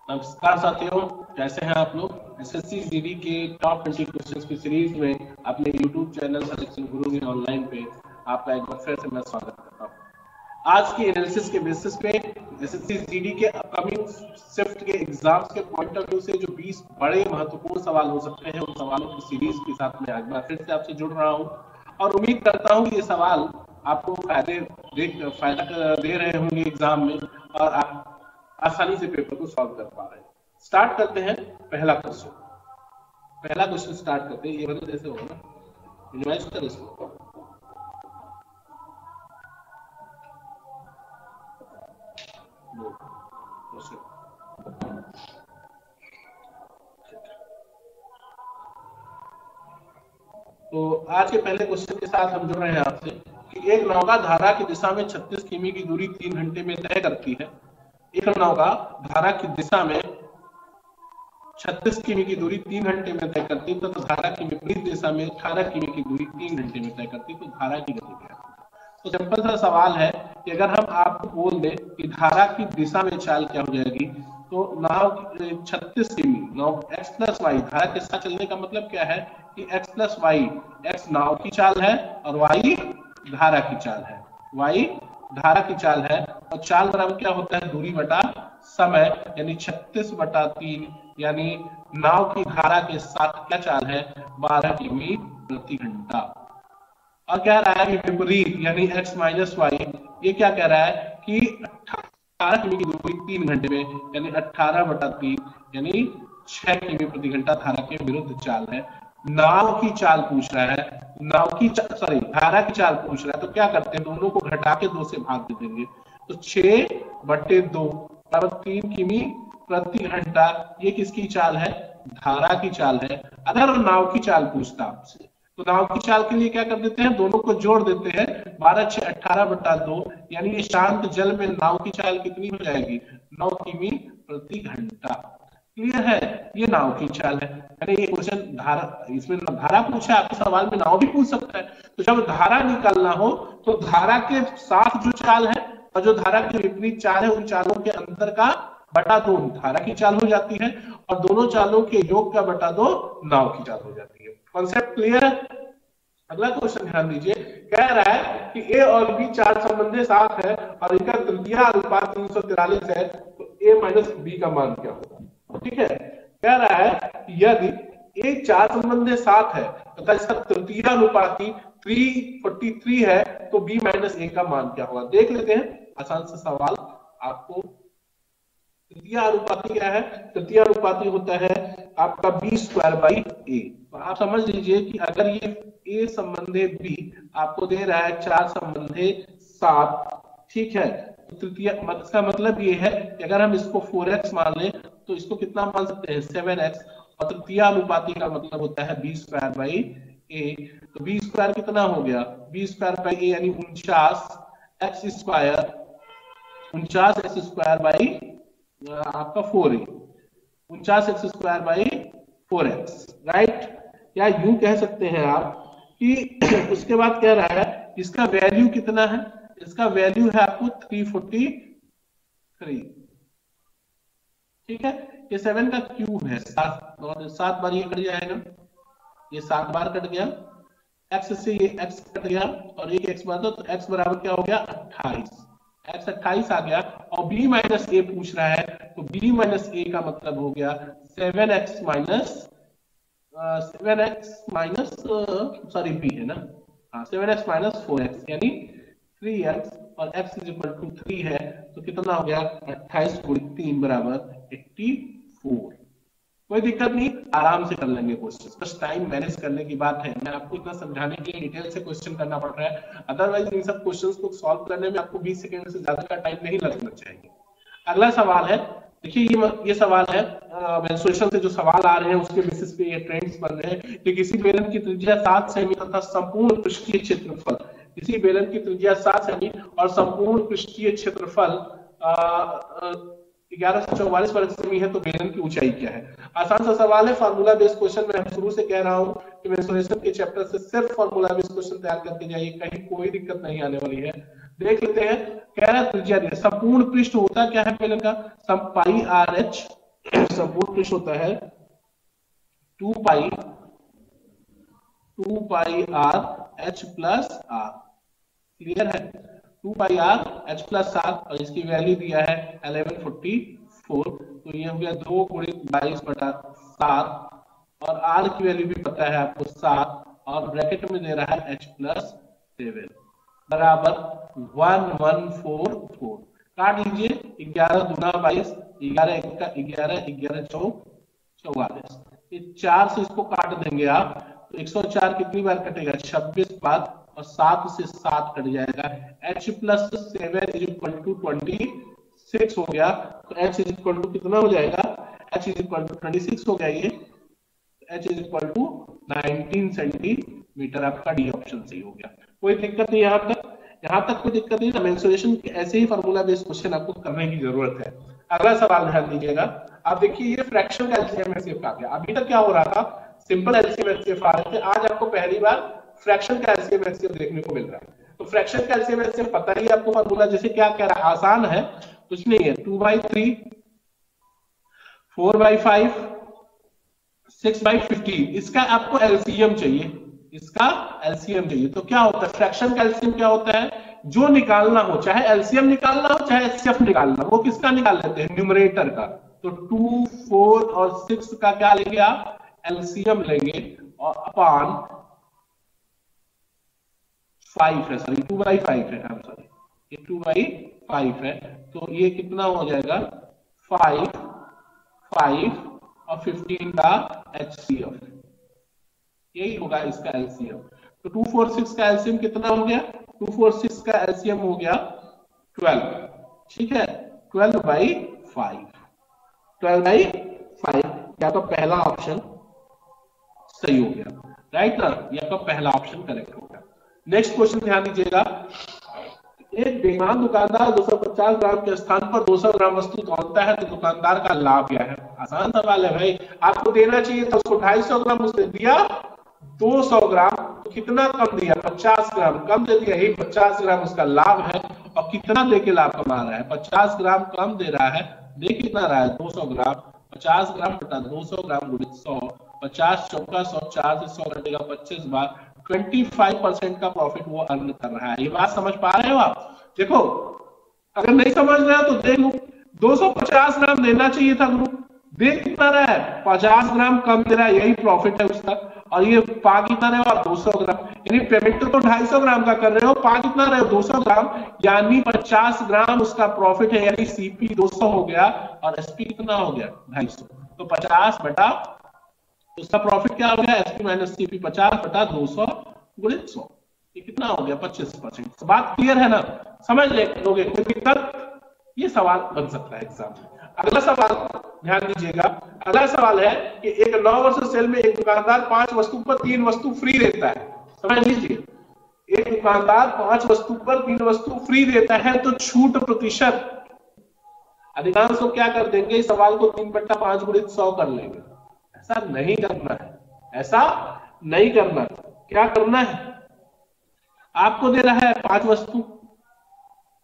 नमस्कार साथियों, कैसे हैं आप लोग। एसएससी जीडी के टॉप 20 क्वेश्चंस की सीरीज में अपने यूट्यूब चैनल सलेक्शन गुरु जी ऑनलाइन पे आपका एक बार फिर से मैं स्वागत करता हूं। आज की एनालिसिस के बेसिस पे एसएससी जीडी के अपकमिंग शिफ्ट के एग्जाम्स के पॉइंट ऑफ व्यू से जो 20 बड़े महत्वपूर्ण सवाल हो सकते हैं, उन सवालों की सीरीज के साथ मैं एक बार फिर से आपसे जुड़ रहा हूं और उम्मीद करता हूं कि ये सवाल आपको फायदा दे रहे होंगे एग्जाम में और आप आसानी से पेपर को सॉल्व कर पा रहे हैं। स्टार्ट करते हैं पहला क्वेश्चन स्टार्ट करते हैं। ये मतलब ऐसे होगा ना, मिनिमाइज कर इसको। तो आज के पहले क्वेश्चन के साथ हम जुड़ रहे हैं आपसे कि एक नौका धारा की दिशा में 36 किमी की दूरी 3 घंटे में तय करती है। एक नौका धारा की दिशा में 36 किमी की दूरी 3 घंटे में तय करती है, तो धारा की विपरीत दिशा में 18 किमी की दूरी 3 घंटे में तय करती है, तो धारा की गति क्या है। तो सिंपल सा सवाल है कि अगर हम आपको बोल दें कि धारा की दिशा में चाल क्या हो जाएगी, तो नाव 36 किमी नाव x प्लस वाई, धारा के साथ चलने का मतलब क्या है कि x प्लस वाई, x नाव की चाल है और y धारा की चाल है, y धारा की चाल है। और चाल बराबर क्या होता है, दूरी बटा समय, यानी 36/3, यानी नाव की धारा के साथ क्या चाल है, 12 किमी प्रति घंटा। और क्या रहा है कि विपरीत यानी x माइनस वाई, ये क्या कह रहा है कि 18 किमी की दूरी 3 घंटे में, यानी 18/3, यानी 6 किमी प्रति घंटा धारा के विरुद्ध चाल है। नाव की चाल पूछ रहा है, धारा की चाल पूछ रहा है, तो क्या करते हैं, दोनों को घटा के 2 से भाग दे देंगे, तो 6/2 बराबर 3 किमी प्रति घंटा। ये किसकी चाल है, धारा की चाल है। अगर नाव की चाल पूछता आपसे, तो नाव की चाल के लिए क्या कर देते हैं, दोनों को जोड़ देते हैं, 12 6 18/2, यानी शांत जल में नाव की चाल कितनी हो जाएगी, 9 किमी प्रति घंटा। क्लियर है, ये नाव की चाल है। यानी ये क्वेश्चन धारा, इसमें धारा पूछा, आपके सवाल में नाव भी पूछ सकता है। तो जब धारा निकालना हो तो धारा के साथ जो चाल है और जो धारा के विपरीत चाल है, उन चालों के अंतर का बटा 2 धारा की चाल हो जाती है, और दोनों चालों के योग का बटा 2 नाव की चाल हो जाती है। कॉन्सेप्ट क्लियर है। अगला क्वेश्चन ध्यान दीजिए, कह रहा है कि ए और बी चार संबंधी साथ है और इनका तृतीय अनुपात 343 है, तो ए माइनस बी का मान क्या होगा। ठीक है, कह रहा है यदि ए 4 संबंधी साथ है तथा इसका तृतीय अनुपाती 343 है, तो बी माइनस ए का मान क्या होगा। देख लेते हैं, आसान से सवाल। आपको तृतीय अनुपाती क्या है, तृतीय अनुपाती होता है आपका b² a। तो आप समझ लीजिए कि अगर ये a संबंधे b आपको दे रहा है 4 संबंधे 7, ठीक है, तो तृतीय इसका मतलब ये है कि अगर हम इसको 4x मान लें तो इसको कितना मान सकते हैं, 7x। और तृतीय अनुपाती का मतलब होता है b² a। तो b² कितना हो गया, b² a यानी 49x² आपका 4a, 49x²/4x, राइट। या यूं कह सकते हैं आप कि उसके बाद कह रहा है इसका वैल्यू कितना है, इसका वैल्यू है आपको 343, ठीक है। ये 7 का क्यूब है, 7 बार ये कट जाएगा, ये 7 बार कट गया, x से ये x कट गया और एक x बार, तो x बराबर क्या हो गया, 28, x 28 आ गया। और b माइनस ए पूछ रहा है, तो b माइनस ए का मतलब हो गया 7x माइनस b है ना, हाँ 7x माइनस 4x, यानी 3x, और x इज इक्वल टू 3 है, तो कितना हो गया, 28 × 3 बराबर 84। कोई दिक्कत नहीं, आराम से कर लेंगे क्वेश्चन, बस टाइम मैनेज करने की बात है। मैं आपको इतना समझाने के लिए डिटेल से क्वेश्चन करना पड़ रहा है, अदरवाइज इन सब क्वेश्चंस को सॉल्व करने में आपको 20 सेकंड से ज्यादा का टाइम नहीं लगना चाहिए। अगला सवाल है, देखिए ये सवाल है, मेंस्ट्रुएशन से जो सवाल आ रहे हैं उसके बेसिस पे ये ट्रेंड्स बन रहे हैं कि किसी बेलन की त्रिज्या 7 सेमी तथा संपूर्ण पृष्ठीय क्षेत्रफल, किसी बेलन की त्रिज्या 7 सेमी और संपूर्ण पृष्ठीय क्षेत्रफल 1144 वर्ग सेमी है, तो बेलन की ऊंचाई क्या है। आसान सा सवाल है, फार्मूला बेस्ड क्वेश्चन। मैं शुरू से कह रहा हूं कि मेंस्ट्रुएशन के चैप्टर से सिर्फ फार्मूला बेस्ड क्वेश्चन तैयार करके जाइए, कहीं कोई दिक्कत नहीं आने वाली है। देख लेते हैं, कह रहा है त्रिज्या संपूर्ण पृष्ठ होता क्या है बेलन का, पाई आर एच, संपूर्ण पृष्ठ होता है 2 pi r h plus r. Clear है? 2 pi r h plus r, और इसकी वैल्यू दिया है 1144, तो ये हो गया 2 गुणित 22/7, और आर की वैल्यू भी पता है आपको 7, और ब्रैकेट में दे रहा है एच प्लस 7 बराबर 1144। काट लीजिए, 11 दूना 22, 11 1 का 11, 11 चौक 44, ये 4 से इसको काट देंगे आप तो 104 कितनी बार कटेगा? 26 बार, और 7 से 7 कट जाएगा। h plus 7 is equal to 26 हो गया, तो h इज इक्वल टू कितना हो जाएगा? h इज इक्वल टू 26 हो गया ये, h is equal to 19 centimetre. आपका डी ऑप्शन सही हो गया। कोई दिक्कत नहीं यहाँ तक? यहाँ तक कोई दिक्कत नहीं ना? मेंसुरेशन के ऐसे ही फार्मूला बेस्ड क्वेश्चन आपको करने की जरूरत है। अगला सवाल ध्यान दीजिएगा। आप देखिए ये फ्रैक्शन का एलसीएम एचसीएफ आ गया। अभी तक क्या हो रहा था? सिंपल एलसीएम एचसीएफ आ रहे थे, आज आपको पहली बार फ्रैक्शन का एलसीएम एचसीएफ देखने को मिल रहा है। तो फ्रैक्शन का एलसीएम एचसीएफ पता ही आपको फार्मूला, जैसे क्या कह रहा है, आसान है, कुछ नहीं है। 2/3, 4/5, 6/15, इसका आपको एलसीएम चाहिए, इसका एलसीएम चाहिए। तो क्या होता है फ्रैक्शन का एलसीएम? क्या होता है? जो निकालना हो, चाहे एलसीएम निकालना हो चाहे एचसीएफ निकालना हो, वो किसका निकाल लेते हैं? न्यूमरेटर का। तो 2, 4 और 6 का क्या लेंगे आप? एलसीएम लेंगे, और अपान 5 है, सॉरी 2/5 है, सॉरी ये 2/5 है, तो ये कितना हो जाएगा? 5, 5 और 15 का एचसीएफ, यही होगा इसका एलसीएम। तो 246 का एलसीएम कितना हो गया? 246 का एलसीएम हो गया 12, ठीक है, 12/5, 12/5। क्या आपका पहला ऑप्शन सही हो गया, राइट ना? ये आपका पहला ऑप्शन करेक्ट हो गया। नेक्स्ट क्वेश्चन ध्यान दीजिएगा। एक बेईमान दुकानदार 250 ग्राम के स्थान पर 200 ग्राम वस्तु तौलता है, तो दुकानदार का लाभ क्या है? आसान सवाल है भाई, आपको देना चाहिए था उसको 250 ग्राम, उसने दिया 200 ग्राम, तो कितना कम दिया? 50 ग्राम कम दे दिया, यही 50 ग्राम उसका लाभ है। और कितना दे के लाभ कमा रहा है? 50 ग्राम कम दे रहा है, दे कितना रहा है? 200 ग्राम। 50 ग्राम बटा 200 ग्राम गुणित 100, 50 चौका 100, 4 से 100 घटेगा 25 बार, 25% का प्रॉफिट वो अर्न कर रहा है। ये बात समझ पा रहे हो आप? देखो, अगर नहीं समझ रहे हो तो देख लो, 250 ग्राम देना चाहिए था ग्रुप, दे कितना रहा है? 50 ग्राम कम दे रहा है, यही प्रॉफिट है उसका। और ये पा कितना रहे हो आप? 200 ग्राम, यानी पेमेंट तो 250 ग्राम का कर रहे हो, पा कितना रहे हो? 200 ग्राम, यानी 50 ग्राम उसका प्रॉफिट है, यानी सीपी 200 हो गया, और एसपी कितना हो गया? 250। तो 50 बटा, उसका प्रॉफिट क्या हो गया? एसपी माइनस सीपी, 50 बटा 200 गुणित 100, ये कितना हो गया? 25%। बात क्लियर है ना? समझ लोगे? कोई दिक्कत? ये सवाल बन सकता है एग्जाम में। अगला सवाल ध्यान दीजिएगा। अगला सवाल है कि एक 9 वर्ष सेल में एक दुकानदार 5 वस्तु पर 3 वस्तु फ्री देता है। समझ लीजिए, एक दुकानदार 5 वस्तु पर 3 वस्तु फ्री देता है, तो छूट प्रतिशत, अधिकांश लोग क्या कर देंगे? इस सवाल को 3/5 गुणित 100 कर लेंगे। ऐसा नहीं करना है, ऐसा नहीं करना। क्या करना है? आपको दे रहा है 5 वस्तु,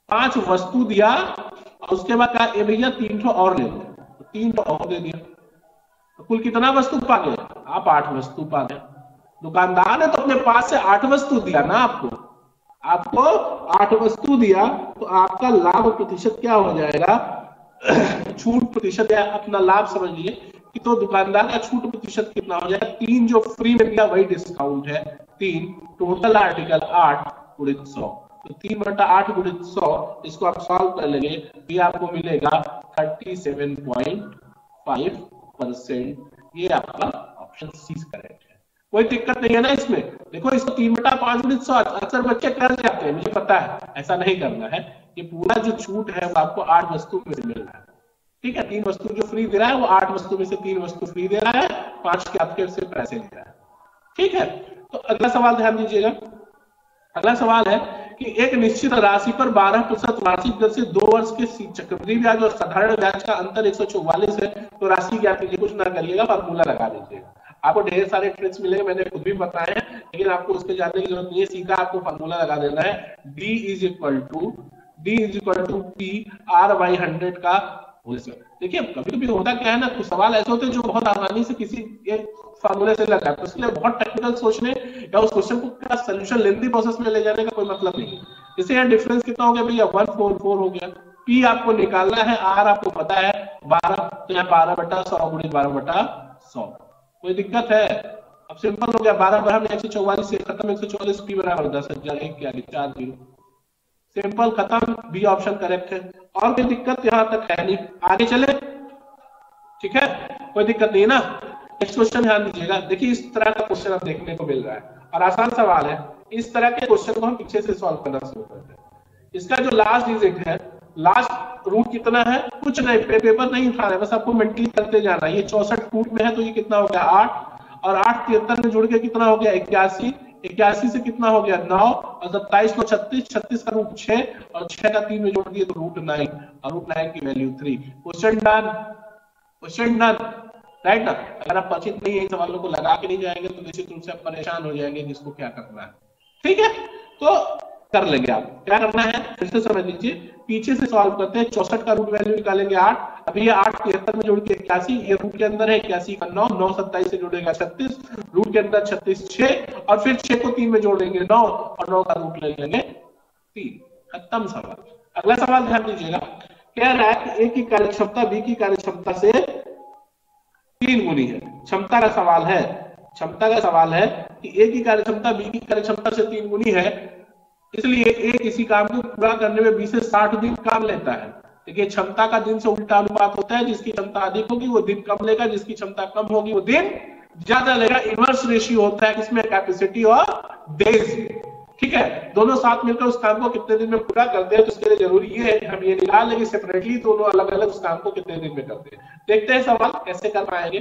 5 वस्तु दिया, और उसके बाद कहा ए भैया 3 ठो और ले लो, तो 3 ठो और दे दिया, तो कुल कितना वस्तु पा गए आप? 8 वस्तु पा गए। दुकानदार ने तो अपने पास से 8 वस्तु दिया ना आपको, आपको 8 वस्तु दिया, तो आपका लाभ प्रतिशत क्या हो जाएगा? छूट प्रतिशत या अपना लाभ समझ लिए कि, तो दुकानदार का छूट प्रतिशत कितना हो जाएगा? 3 जो फ्री में दिया वही डिस्काउंट है, 3, टोटल आर्टिकल 8 गुणित 100, तो 3/8 गुणित 100, इसको आप सॉल्व कर लेंगे, ये आपको मिलेगा 37.5%। ये आपका ऑप्शन सी करेक्ट है। कोई दिक्कत नहीं है ना इसमें? देखो, इसको 3/5 गुणित 100 अक्सर बच्चे कर जाते हैं, मुझे पता है, ऐसा नहीं करना है। ये पूरा जो छूट है वो आपको 8 वस्तु में से मिल रहा है, ठीक है? 3 वस्तु जो फ्री दे रहा है वो 8 वस्तु में से 3 वस्तु फ्री दे रहा है, 5 के आपके से पैसे ले रहा है, ठीक है? तो अगला सवाल ध्यान दीजिएगा। अगला सवाल है कि एक निश्चित राशि पर 12% वार्षिक दर से 2 वर्ष के चक्रवृद्धि ब्याज और साधारण ब्याज का अंतर 144 है, तो राशि क्या कीजिए? कुछ ना करिएगा, फार्मूला लगा दीजिएगा। आपको ढेर सारे ट्रिक्स मिलेंगे, मैंने खुद भी बताए हैं, लेकिन आपको उसके जानने की जरूरत नहीं है, सीधा आपको फार्मूला लगा देना है। D is equal to P R/100 का देखिए कभी कभी होता क्या है ना, कुछ सवाल ऐसे होते हैं जो बहुत आसानी से किसी एक फार्मूले से लग जाता है, इसलिए बहुत टेक्निकल सोचने या उस क्वेश्चन को क्या सोल्यूशन लेंथी प्रोसेस में ले जाने का कोई मतलब नहीं है। जैसे यहाँ डिफरेंस कितना हो गया भैया, 144 हो गया। पी आपको निकालना है, आर आपको पता है 12, तो यहाँ 12/100 गुणित 12/100, कोई दिक्कत है? अब सिंपल हो गया, 12/144 से खत्म, 144 पी बराबर 10,000, 1 क्या 4 0, सिंपल खत्म, बी ऑप्शन करेक्ट है। और कोई दिक्कत यहां तक है नहीं, आगे चले, ठीक है, कोई दिक्कत नहीं ना। नेक्स्ट क्वेश्चन ध्यान दीजिएगा, देखिए इस तरह का क्वेश्चन अब देखने को मिल रहा है और आसान सवाल है। इस तरह के क्वेश्चन को हम पीछे से सॉल्व करना शुरू करते हैं। इसका जो लास्ट डिजिट है, लास्ट रूट कितना है, कुछ नहीं, पेपर नहीं उठाना है, बस आपको मेंटली करते जाना है। ये 64 फुट में है तो ये कितना हो गया 8, और 8 73 में जुड़ के कितना हो गया 81, 81 से कितना हो गया 9, और 27 को 36, 36 का रूट 6, और 6 का 3 में जोड़ दिए तो रूट 9, और रूट 9 की value 3। Question done, question done, right ना। अगर आप परिचित नहीं है इन सवालों को लगा के नहीं जाएंगे तो निश्चित रूप से आप परेशान हो जाएंगे जिसको क्या करना है, ठीक है। तो कर लेंगे, आप क्या करना है फिर से समझ लीजिए, पीछे से सॉल्व करते हैं। 64 का रूट वैल्यू निकालेंगे 8, अभी ये 8 73 में जोड़ के 81, ये रूट के अंदर है 81 का 9, 9 27 से जुड़ेगा 36, रूट के अंदर 36 6, और फिर 6 को 3 में जोड़ेंगे 9, और 9 का रूट ले लेंगे 3, खत्म सवाल। अगला सवाल ध्यान दीजिएगा, कह रहा है कि ए की कार्यक्षमता बी की कार्यक्षमता से 3 गुनी है। क्षमता का सवाल है, क्षमता का सवाल है कि ए की कार्यक्षमता बी की कार्यक्षमता से 3 गुनी है, इसलिए ए किसी काम को पूरा करने में 20 से 60 दिन काम लेता है। देखिए क्षमता का दिन से उल्टा अनुपात होता है, जिसकी क्षमता अधिक होगी वो दिन कम लेगा, जिसकी क्षमता कम होगी वो दिन ज्यादा लेगा। इनवर्स रेशियो होता है किसमें, कैपेसिटी और डेज में, ठीक है। दोनों साथ मिलकर उस काम को कितने दिन में पूरा करते हैं, तो इसके लिए जरूरी ये है कि हम ये निकाल लेंगे सेपरेटली दोनों अलग अलग उस काम को कितने दिन में करते हैं। देखते हैं सवाल कैसे कर पाएंगे।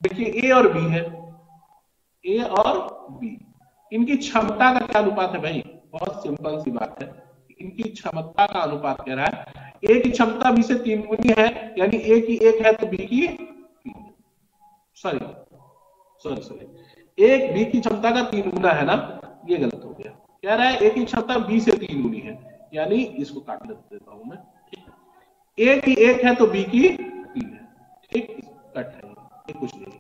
देखिए ए और बी है, ए और बी, इनकी क्षमता का क्या अनुपात है भाई, बहुत सिंपल सी बात है, इनकी क्षमता का अनुपात कह रहा है ए की क्षमता बी से 3 गुनी है, यानी ए की 1 है तो बी की सॉरी एक बी की क्षमता का 3 गुना है ना, ये गलत हो गया। कह रहा है ए की क्षमता बी से 3 गुनी है, यानी इसको काट देता हूं मैं, ठीक। ए की 1 है तो बी की 3 है, ठीक, कट है ये कुछ नहीं।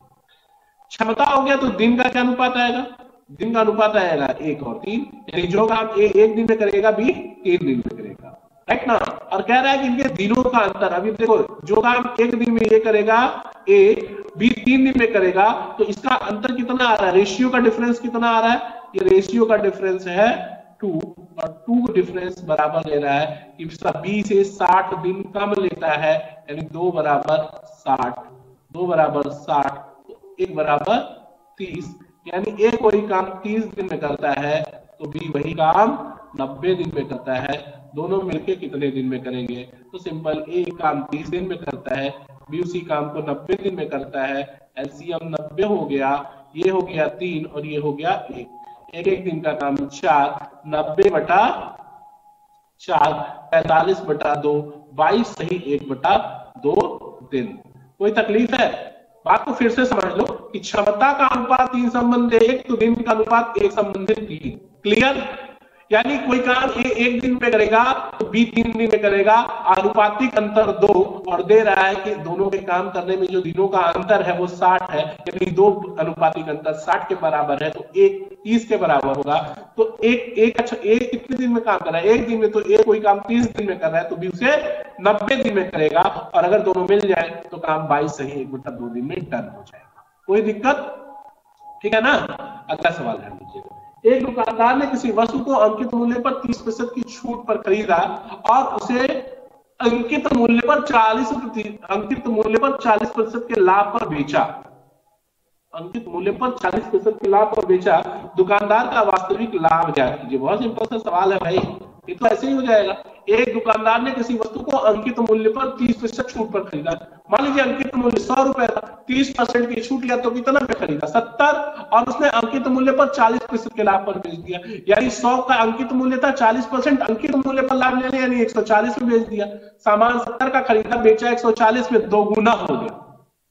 क्षमता हो गया तो दिन का क्या अनुपात आएगा, दिन का अनुपात आएगा 1 और 3, यानी जो काम ए 1 दिन में करेगा बी 3 दिन में करेगा, राइट ना। और कह रहा है कि इनके दिनों का अंतर, अभी देखो जो काम 1 दिन में ये करेगा ए, बी 3 दिन में करेगा, तो इसका अंतर कितना आ रहा है, रेशियो का डिफरेंस कितना आ रहा है, ये रेशियो का डिफरेंस है 2, और 2 डिफरेंस बराबर ले रहा है कि बी से 60 दिन कम लेता है, यानी 2 बराबर 60, 2 बराबर 60, 1 बराबर 30, यानी ए कोई काम 30 दिन में करता है तो बी वही काम 90 दिन में करता है। दोनों मिलके कितने दिन में करेंगे, तो सिंपल, ए काम 30 दिन में करता है, बी उसी काम को 90 दिन में करता है। एलसीएम 90 हो गया, ये हो गया 3 और ये हो गया 1, एक दिन का काम 4, 90/4, 45/2, 22 सही 1/2 दिन। कोई तकलीफ है, बात को फिर से समझ लो कि क्षमता का अनुपात 3 संबंध 1, तो दिन का अनुपात 1 संबंध 3, क्लियर। यानी कोई काम ए 1 दिन में करेगा तो बी 3 दिन में करेगा, आनुपातिक अंतर 2, और दे रहा है कि दोनों के काम करने में जो दिनों का अंतर है वो 60 है, यानी 2 अनुपातिक अंतर 60 के बराबर है, तो 1 30 के बराबर होगा। तो एक अच्छा ए कितने दिन में काम कर रहा है, 1 दिन में, तो ए कोई काम 30 दिन में कर रहा है तो बी उसे 90 दिन में करेगा, और अगर दोनों मिल जाए तो काम 22 सही 1/2 दिन में डन हो जाएगा। कोई दिक्कत, ठीक है ना। अगला सवाल ध्यान दीजिएगा, एक दुकानदार ने किसी वस्तु को अंकित मूल्य पर 30% की छूट पर खरीदा और उसे अंकित मूल्य पर 40% के लाभ पर बेचा, अंकित मूल्य पर 40% के लाभ पर बेचा, दुकानदार का वास्तविक लाभ ज्ञात कीजिए। बहुत सिंपल सा सवाल है भाई, ये तो ऐसे ही हो जाएगा। एक दुकानदार ने किसी वस्तु को अंकित मूल्य पर 30% छूट पर खरीदा, मान लीजिए अंकित मूल्य 100 रुपए था, 30% की छूट लिया तो कितना पे खरीदा 70, और उसने अंकित मूल्य पर 40% के लाभ पर बेच दिया, यानी 100 का अंकित मूल्य था, 40% अंकित मूल्य पर लाभ लेने, यानी 140 में बेच दिया। सामान 70 का खरीदा, बेचा 140 में, 2 गुना हो गया।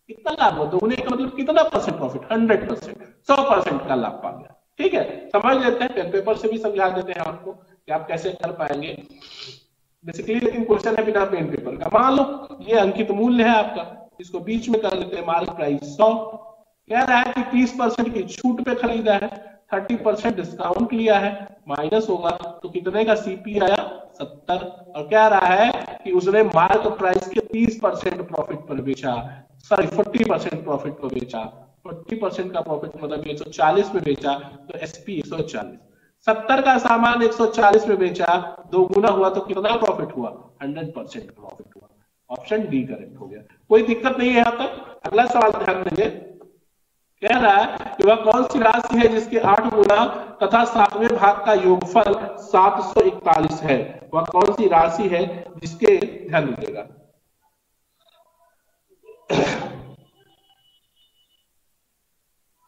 कितना लाभ हो, दोगुने का मतलब कितना परसेंट प्रॉफिट, 100%, 100% का लाभ पा गया। ठीक है, समझ लेते हैं, पेन पेपर से भी समझा देते हैं आपको कि आप कैसे कर पाएंगे। बेसिकली, लेकिन क्वेश्चन है बिना पेन पेपर का। मान लो ये अंकित मूल्य है आपका, इसको बीच में कर लेते हैं, मार्क प्राइस 100, कह रहा है कि 30% की छूट पे खरीदा है, 30% डिस्काउंट लिया है, माइनस होगा तो कितने का सीपी आया 70, और कह रहा है कि उसने मार्क प्राइस के 30% प्रॉफिट पर बेचा, सॉरी 40% प्रॉफिट पर बेचा, 40% का प्रॉफिट मतलब 140 में बेचा, तो एसपी 140, 70 का सामान 140 में बेचा, 2 गुना हुआ तो कितना प्रॉफिट हुआ, 100% प्रॉफिट हुआ। ऑप्शन डी करेक्ट हो गया। कोई दिक्कत नहीं है यहाँ तक। अगला सवाल ध्यान देंगे, कह रहा है कि वह कौन सी राशि है जिसके 8 गुना तथा 7वें भाग का योगफल 741 है। वह कौन सी राशि है जिसके, ध्यान दीजिएगा,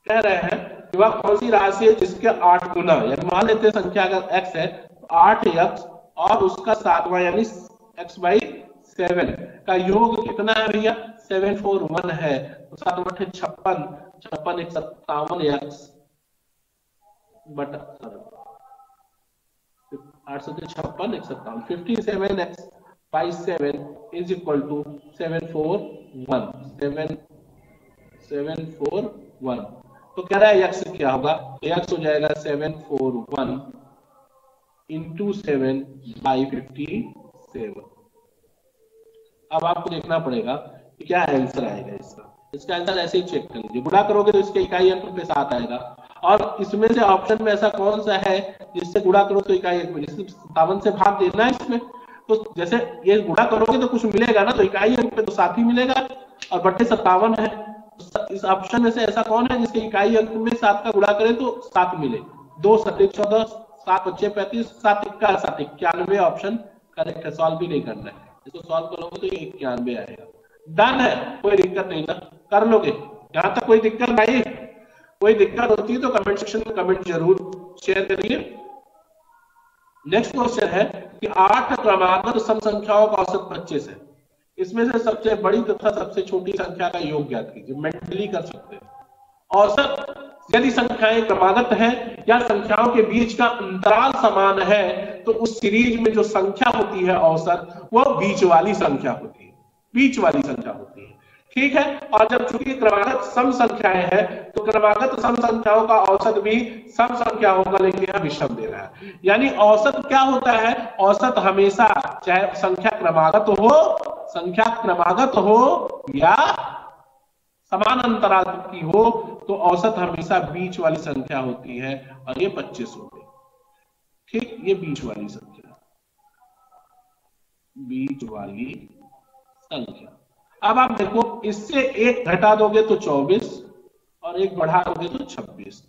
कह रहे हैं कि वह कौन सी राशि है जिसके 8 गुना, यानी मान लेते हैं संख्या अगर x है तो 8x और उसका 7वां यानी x/7 का योग कितना है भैया, 741 है, तो 7 बटे 56, 56 एक 57x बटा 856 एक 57, 57x/7 इज इक्वल टू 741, 741। तो कह रहा है x क्या होगा, x हो जाएगा 741 इंटू 7/57। अब आपको देखना पड़ेगा कि क्या आंसर आएगा इसका। इसका आंसर ऐसे ही चेक कर लीजिए, गुणा करोगे तो इसके इकाई अंक पे 7 आएगा, और इसमें से ऑप्शन में ऐसा कौन सा है जिससे गुणा करो तो इकाई अंक में, जैसे 57 से भाग देना है इसमें, तो जैसे ये गुणा करोगे तो कुछ मिलेगा ना, तो इकाई अंक पे तो 7 ही मिलेगा, और बटे 57 है, इस ऑप्शन में से ऐसा कौन है जिसके इकाई अंक में 7 का गुणा करें तो 7 मिले, 2 7 14, 7 5 35, 7 1 7 91, ऑप्शन करेक्ट है। सॉल्व भी नहीं करना है, इसको सॉल्व करोगे तो ये 91 आएगा। डन है, कोई दिक्कत नहीं ना, कर लोगे। यहां तक कोई दिक्कत नहीं, कोई दिक्कत होती है तो कमेंट सेक्शन में कमेंट जरूर शेयर करिए। नेक्स्ट क्वेश्चन है कि 8 क्रमागत सम संख्याओं का औसत 25 है, इसमें से सबसे बड़ी तथा सबसे छोटी संख्या का योग ज्ञात कीजिए। मेंटली कर सकते हैं। औसत यदि संख्याएं क्रमागत है या संख्याओं के बीच का अंतराल समान है तो उस सीरीज में जो संख्या होती है औसत, वो बीच वाली संख्या होती है, बीच वाली संख्या होती है, ठीक है। और जब चूंकि क्रमागत सम संख्याएं हैं तो क्रमागत सम संख्याओं का औसत भी सम संख्या होगा, लेकिन यहां विषम दे रहा है। यानी औसत क्या होता है, औसत हमेशा चाहे संख्या क्रमागत हो या समान अंतराल की हो, तो औसत हमेशा बीच वाली संख्या होती है, और ये 25 हो गई, ठीक। ये बीच वाली संख्या, बीच वाली संख्या। अब आप देखो, इससे एक घटा दोगे तो 24 और एक बढ़ा दोगे तो 26।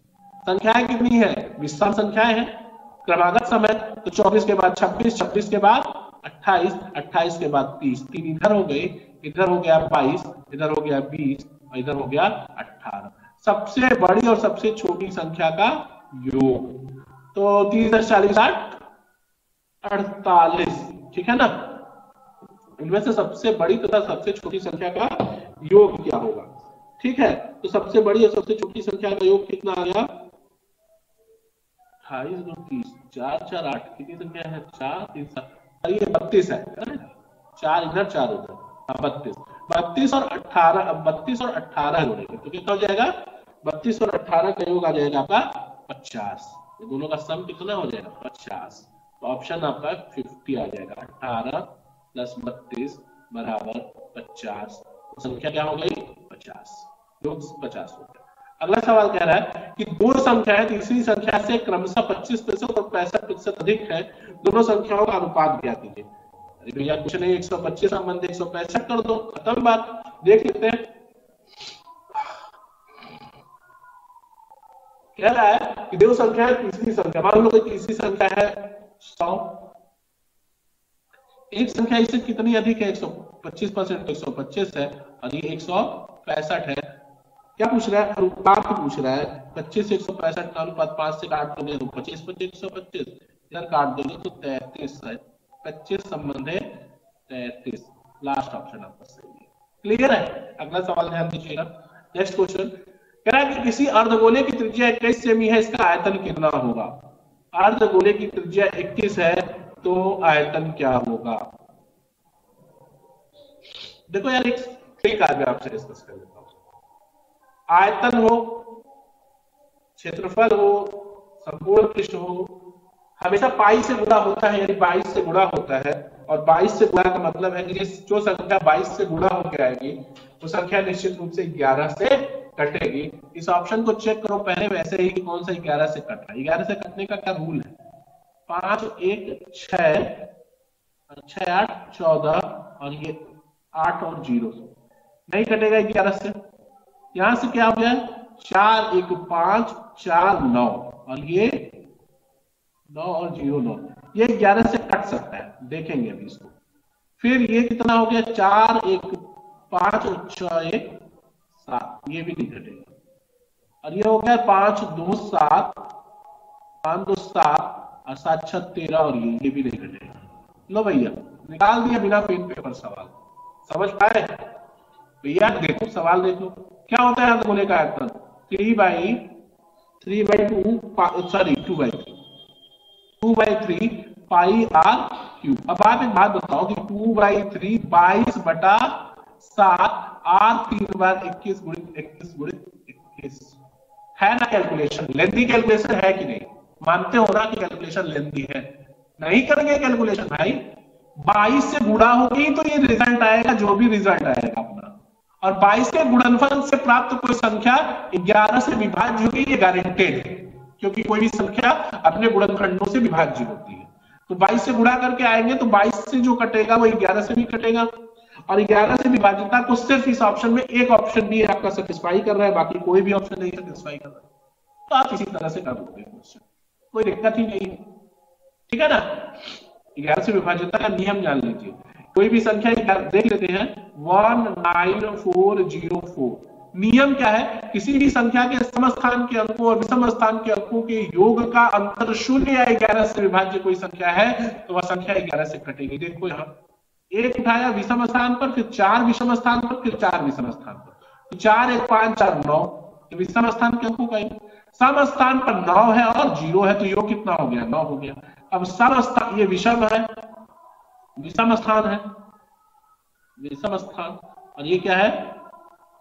संख्याएं कितनी है, विषम संख्याएं हैं, क्रमागत समय, तो 24 के बाद 26, 26 के बाद 28, 28 के बाद 30, 3 इधर हो गए, इधर हो गया 22, इधर हो गया 20, और इधर हो गया 18। सबसे बड़ी और सबसे छोटी संख्या का योग, तो 30 40 48, ठीक है ना। इनमें से सबसे बड़ी तथा सबसे छोटी संख्या का योग क्या होगा, ठीक है। तो सबसे बड़ी और सबसे छोटी संख्या का योग कितना आ गया, 28 2 30, 4 4 8, कितनी संख्या है, 4 3 7, ये 32 है, 4 इधर 4 उधर, 32, 32 और 18, 32 और 18 जोड़ेंगे तो कितना हो जाएगा, 32 और 18 का योग आ जाएगा आपका 50। ये दोनों का सम कितना हो जाएगा, 50। तो ऑप्शन आपका 50 आ जाएगा, 18 प्लस 32 बराबर 50। तो संख्या क्या हो गई, 50, योग 50 हो गया। अगला सवाल कह रहा है कि दो संख्याएं तीसरी संख्या से क्रमशः 25% और 65% अधिक है, दोनों संख्याओं का अनुपात ज्ञात कीजिए। अरे भैया कुछ नहीं, 125 संबंध 165 कर दो, खत्म बात। देख लेते हैं, कह रहा है कि दो संख्या है तीसरी संख्या, मान लो कोई तीसरी संख्या है 100, एक संख्या इससे कितनी अधिक है, 125% 125 है, और ये 165 है। क्या पूछ रहा है, अनुपात पूछ रहा है। 25 से 165 का अनुपात 5 से काट दोगे तो 25 25 125, इधर काट दोगे तो 33 है, 25 संबंध है 33। लास्ट ऑप्शन आपका सही है। क्लियर है। अगला सवाल ध्यान दीजिएगा। नेक्स्ट क्वेश्चन कह रहा है कि किसी अर्धगोले की त्रिज्या 21 सेमी है, इसका आयतन कितना होगा। अर्धगोले की त्रिज्या 21 है, तो आयतन क्या होगा। देखो यार, एक ट्रिक आज मैं आपसे डिस्कस कर लेता हूं। आयतन हो, क्षेत्रफल हो, संपूर्ण पृष्ठ हो, हमेशा पाई से गुणा होता है, यानी 22 से गुणा होता है। और 22 से गुणा का मतलब है कि जो संख्या 22 से गुणा होकर आएगी वो संख्या निश्चित रूप से 11 से कटेगी। इस ऑप्शन को चेक करो पहले वैसे ही कि कौन सा 11 से कट रहा है। 11 से कटने का क्या रूल है? 5 1 6 6 8 14 और ये 8 और 0 नहीं कटेगा 11 से। यहां से क्या हो गया? 4 1 5 4 9 और ये 9 और 0 9, ये 11 से कट सकता है, देखेंगे अभी इसको। फिर ये कितना हो गया? 4 1 5 और 6 1 7, ये भी नहीं घटेगा। और ये हो गया 5 2 7 5 2 7 और 7 6 13 और ये भी नहीं घटेगा। लो भैया, निकाल दिया बिना पेन पेपर सवाल। समझ पाए भैया? देखो सवाल देखो, क्या होता है गोले का आयतन? 3/2 सॉरी 2/3 2/3 पाई आर क्यूब। अब आप एक बात बताओ कि 2/3 22/7 आर 3 बार 21 गुणित 21 गुणित 21 है ना। कैलकुलेशन लेंथी कैलकुलेशन है कि नहीं? मानते हो ना कि कैलकुलेशन लेंथी है? नहीं करेंगे कैलकुलेशन भाई। 22 से गुणा होगी तो ये रिजल्ट आएगा, जो भी रिजल्ट आएगा अपना। और 22 के गुणनफल से प्राप्त कोई संख्या 11 से विभाज्य होगी, ये गारंटेड है, क्योंकि कोई भी संख्या अपने गुणनखंडों से विभाज्य होती है। तो 22 से गुणा करके आएंगे तो 22 से जो कटेगा वो 11 से भी कटेगा। और 11 से विभाज्यता को सिर्फ इस ऑप्शन में एक ऑप्शन भी आपका सेटिस्फाई कर रहा है, बाकी कोई भी ऑप्शन नहीं सेटिस्फाई कर रहा है। तो आप इसी तरह से कर लोगे क्वेश्चन, कोई दिक्कत ही नहीं है। ठीक है ना। 11 से विभाज्यता का नियम जान लीजिए। कोई भी संख्या देख लेते हैं 19404। नियम क्या है? किसी भी संख्या के सम स्थान के अंकों और विषम स्थान के अंकों के योग का अंतर 0 या 11 से विभाज्य कोई संख्या है तो वह संख्या 11 से कटेगी। देखो यहाँ एक उठाया विषम स्थान पर, फिर 4 विषम स्थान पर, फिर 4 विषम स्थान पर, तो 4 1 5 4 9 विषम स्थान के अंकों का ही। सम स्थान पर 9 है और 0 है तो योग कितना हो गया? 9 हो गया। अब सम स्थान, ये विषम है, विषम स्थान है, विषम स्थान, और ये क्या है?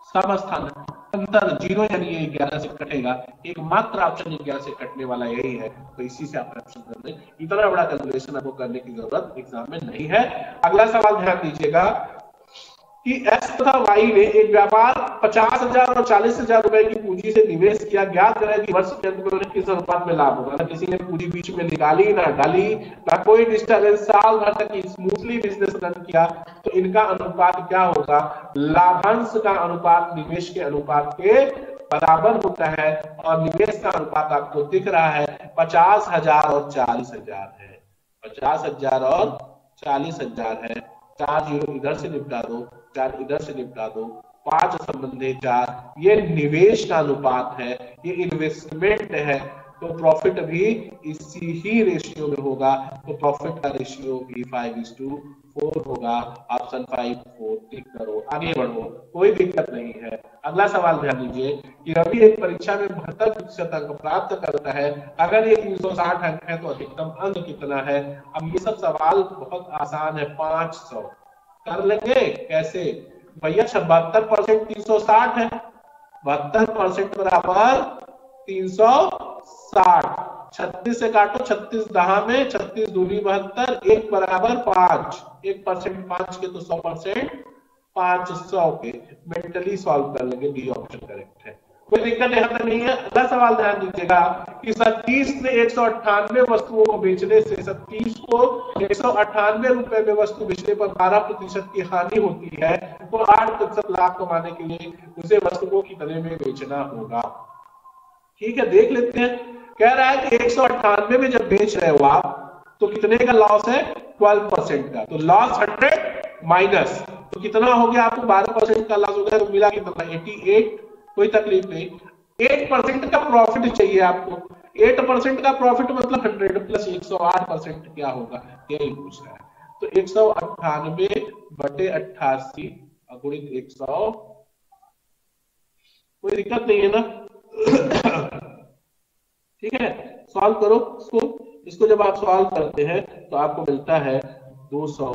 सम स्थान है। अंतर 0 यानी ये 11 से कटेगा। एकमात्र ऑप्शन 11 से कटने वाला यही है, तो इसी से आप ऑप्शन कर दें। इतना बड़ा कैलकुलेशन आपको करने की जरूरत एग्जाम में नहीं है। अगला सवाल ध्यान दीजिएगा कि एक्स तथा वाई ने एक व्यापार 50,000 और 40,000 रुपए की पूंजी से निवेश किया। ज्ञात करें कि वर्ष के अंत में उन्हें किस अनुपात में लाभ होगा। ना किसी ने पूंजी बीच में निकाली, ना डाली, ना कोई डिस्टर्बेंस, साल भर तक स्मूथली बिजनेस रन किया, तो इनका अनुपात क्या होगा? लाभांश का अनुपात निवेश के अनुपात के बराबर होता है। और निवेश का अनुपात आपको दिख रहा है 50,000 और 40,000 है। 50,000 और 40,000 है। 4 0 इधर से निपटा दो, 4 इधर से निपटा दो, 5 संबंधे 4, ये निवेश का अनुपात है, ये इन्वेस्टमेंट है। तो प्रॉफिट भी इसी ही रेशियो में होगा। तो प्रॉफिट का रेशियो भी 5:4 होगा। ऑप्शन 5 4 टिक करो, आगे बढ़ो, कोई दिक्कत नहीं है। अगला सवाल ध्यान दीजिए कि रवि एक परीक्षा में 72% अंक प्राप्त करता है। अगर ये 360 अंक है तो अधिकतम अंक कितना है? अब ये सब सवाल बहुत आसान है, 500 कर लेंगे। कैसे भैया? 72% 360 है, 72% बराबर 360। 36 से काटो, 36 दहा में, 36 दूनी 72, 1 बराबर 5, 1% 5 के तो 100%, 500 के। मेंटली सॉल्व कर लेंगे, बी ऑप्शन करेक्ट है, कोई दिक्कत यहाँ तक नहीं है। अगला सवाल ध्यान दीजिएगा कि 37 ने 198 वस्तुओं को बेचने से 37 को 198 रुपए में वस्तु बेचने पर 12% की हानि होती है, तो 8% लाभ कमाने के लिए उसे वस्तु को कितने में बेचना होगा? ठीक है, देख लेते हैं। कह रहा है कि 198 में जब बेच रहे हो आप तो कितने का लॉस है? 12% का। तो लॉस 100 माइनस, तो कितना हो गया? आपको 12% का लॉस हो गया, तो मिला कितना? 88। कोई तकलीफ नहीं। 8% का प्रॉफिट चाहिए आपको। 8% का प्रॉफिट मतलब 100 प्लस 108% क्या होगा? यही पूछ रहा है। तो 198/88 गुणित 100, कोई दिक्कत नहीं है ना? ठीक है, सॉल्व करो इसको। इसको जब आप सॉल्व करते हैं तो आपको मिलता है 200,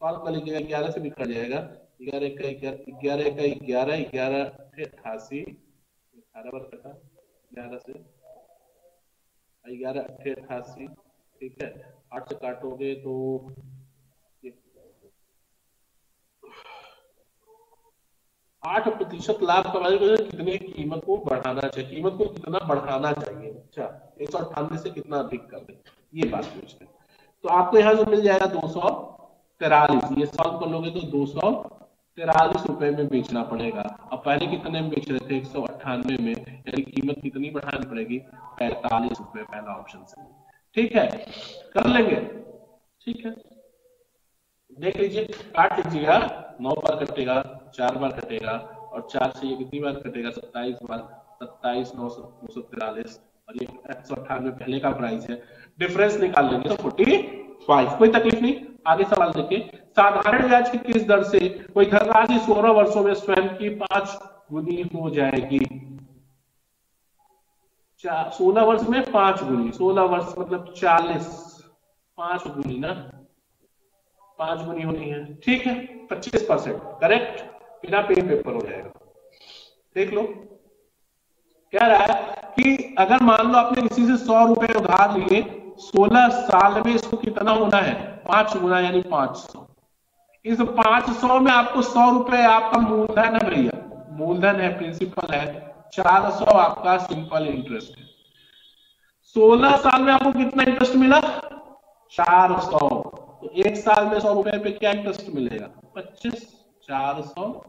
सॉल्व कर लीजिएगा, 11 से भी कट जाएगा, 11 का 11, 11 11 88, 18 बार कटा 11 से, 11 88, ठीक है, 8 से काटोगे तो 8% लाभ कमाने के लिए कितने कीमत को बढ़ाना चाहिए, कीमत को कितना बढ़ाना चाहिए, अच्छा 198 से कितना अधिक कर दे, ये बात पूछते हैं। तो आपको यहाँ से मिल जाएगा 243, ये सॉल्व कर लोगे तो 243 रुपए में बेचना पड़ेगा। अब पहले कितने में बेच रहे थे, 198 में, यानी कीमत कितनी बढ़ानी पड़ेगी, 45 रुपए, पहला ऑप्शन से, ठीक है, कर लेंगे, ठीक है, देख लीजिए, काट लीजिएगा, 9 बार कटेगा, 4 बार कटेगा, और 4 से ये कितनी बार कटेगा, 27 बार, 27 943, और ये 198 पहले का प्राइस है, डिफरेंस निकाल लेंगे तो 45, कोई तकलीफ नहीं। आगे सवाल देखिए, साधारण ब्याज की किस दर से कोई धनराशि 16 वर्षों में स्वयं की 5 गुनी हो जाएगी, 16 वर्ष में 5 गुनी, 16 वर्ष मतलब 40, 5 गुनी ना, 5 गुनी होनी है, ठीक है, 25%, करेक्ट, बिना पेन पेपर हो जाएगा। देख लो क्या रहा है कि अगर मान लो आपने किसी से 100 रुपए उधार लिए, 16 साल में इसको कितना होना है, 5 गुना यानी 500, इस 500 में आपको 100 रुपए आपका मूलधन है भैया, मूलधन है, प्रिंसिपल है, 400 आपका सिंपल इंटरेस्ट है। 16 साल में आपको कितना इंटरेस्ट मिला, 400, तो एक साल में 100 रुपए पे क्या इंटरेस्ट मिलेगा, 25, 400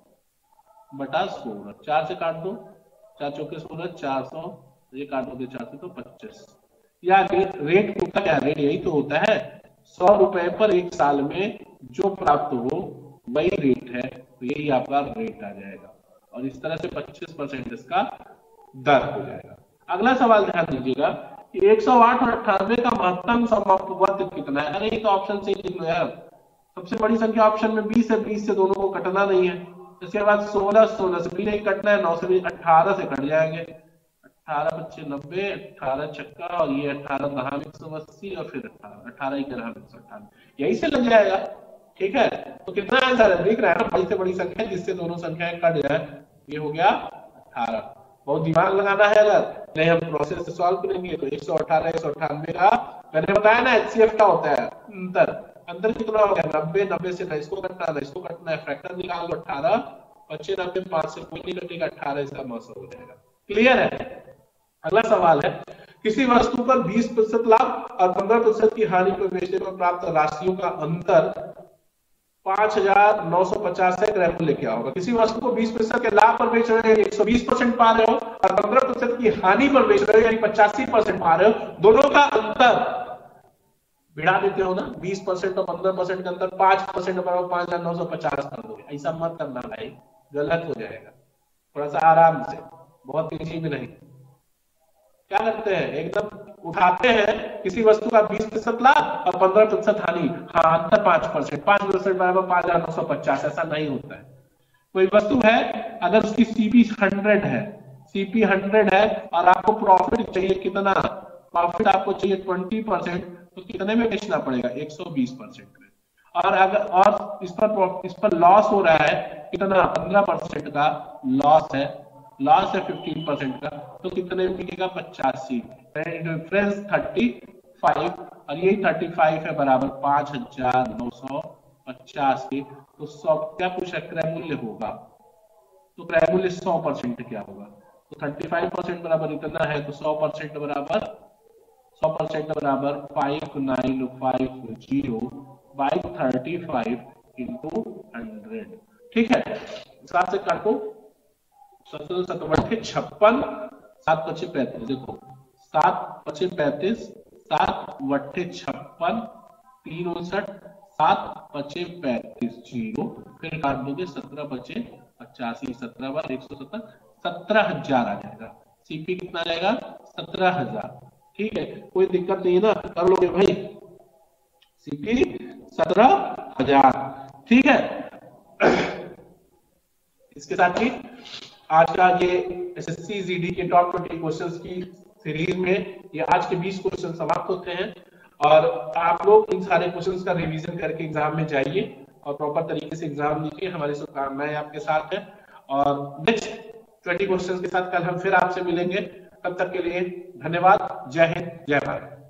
बटा 16, 4 से काट दो, 4 चौके 16, 400, ये काट दोगे 4 से तो 25, या रेट होता क्या, रेट यही तो होता है, 100 रुपए पर एक साल में जो प्राप्त हो वही रेट है, तो यही आपका रेट आ जाएगा, और इस तरह से 25% इसका दर हो जाएगा। अगला सवाल ध्यान दीजिएगा कि 108 और 98 का महत्तम समापवर्त कितना है, अरे तो ऑप्शन से लिख लो यार, सबसे बड़ी संख्या ऑप्शन में 20 है, 20 से दोनों को कटना नहीं है, इसके बाद 16 से भी नहीं कटना है, 9 से भी, 18 से कट जाएंगे, 18 25 90, 18 छक्का, और ये 18 दहाम 180, और फिर 18 ही दहाम 198, यही से लग जाएगा, ठीक है। तो कितना आंसर है, दिख रहा है ना, बड़ी से बड़ी संख्या जिससे दोनों संख्याएं कट जाए, ये हो गया 18। बहुत दिमाग लगाना है, अगर नहीं हम प्रोसेस से सॉल्व करेंगे तो 118 198 का, मैंने बताया ना एचसीएफ का होता है अंतर कितना हो गया, 90, 90 से इसको कटना है, फैक्टर निकाल लो, 18 25 90, 5 से कोई नहीं कटेगा, 18 इसका मौसम हो जाएगा, क्लियर है। अगला सवाल है, किसी वस्तु पर 20% लाभ और 15% की हानि पर बेचने पर प्राप्त राशियों का अंतर 5950 है, ग्राफ में लेके आओगे। किसी वस्तु को 20% के लाभ पर बेच रहे हो, 120% पा रहे हो, और 15% की हानि पर बेच रहे हो यानी 85% पा रहे हो, दोनों का अंतर भिड़ा देते हो ना, 20% और 15% के अंतर 5% बराबर 5950 कर दोगे, ऐसा मत करना भाई, गलत हो जाएगा, थोड़ा सा आराम से, बहुत तेजी में नहीं। क्या करते हैं, एकदम उठाते हैं, किसी वस्तु का 20% लाभ और 15% हानि, हाँ अंतर 5%, 5% बराबर 5950, ऐसा नहीं होता है। कोई वस्तु है, अगर उसकी सीपी 100 है, सीपी 100 है, और आपको प्रॉफिट चाहिए कितना, प्रॉफिट आपको चाहिए 20%, तो कितने में बेचना पड़ेगा, 120% में, और अगर और इस पर लॉस हो रहा है कितना, 15% का लॉस है, 15% का, तो कितने में बिकेगा, 85, डिफरेंस 35, और यही 35 है बराबर 5950 के, तो 100 क्या पूछा, क्रय मूल्य होगा, तो क्रय मूल्य 100% क्या होगा, तो 35% बराबर इतना है, तो 100% बराबर 5950 बाई 35 इंटू 100, ठीक है, सात से काटो, 57 56, 7 पचे 35, देखो 7 पचे 35, 7 वट्ठे 56, 3 59, 7 पचे 35 0, फिर काट दोगे 17 पचे 85, 17 बार 170, 17,000 आ जाएगा, सीपी कितना आ जाएगा, 17,000, ठीक है, कोई दिक्कत नहीं है ना, कर लोगे भाई, सीपी 17,000, ठीक है। इसके साथ ही आज का ये एसएससी जीडी के टॉप 20 क्वेश्चंस की सीरीज में ये आज के 20 क्वेश्चन समाप्त होते हैं। और आप लोग इन सारे क्वेश्चंस का रिवीजन करके एग्जाम में जाइए और प्रॉपर तरीके से एग्जाम लिखिए। हमारी शुभकामनाएं आपके साथ है। और नेक्स्ट 20 क्वेश्चंस के साथ कल हम फिर आपसे मिलेंगे। तब तक के लिए धन्यवाद। जय हिंद, जय भारत।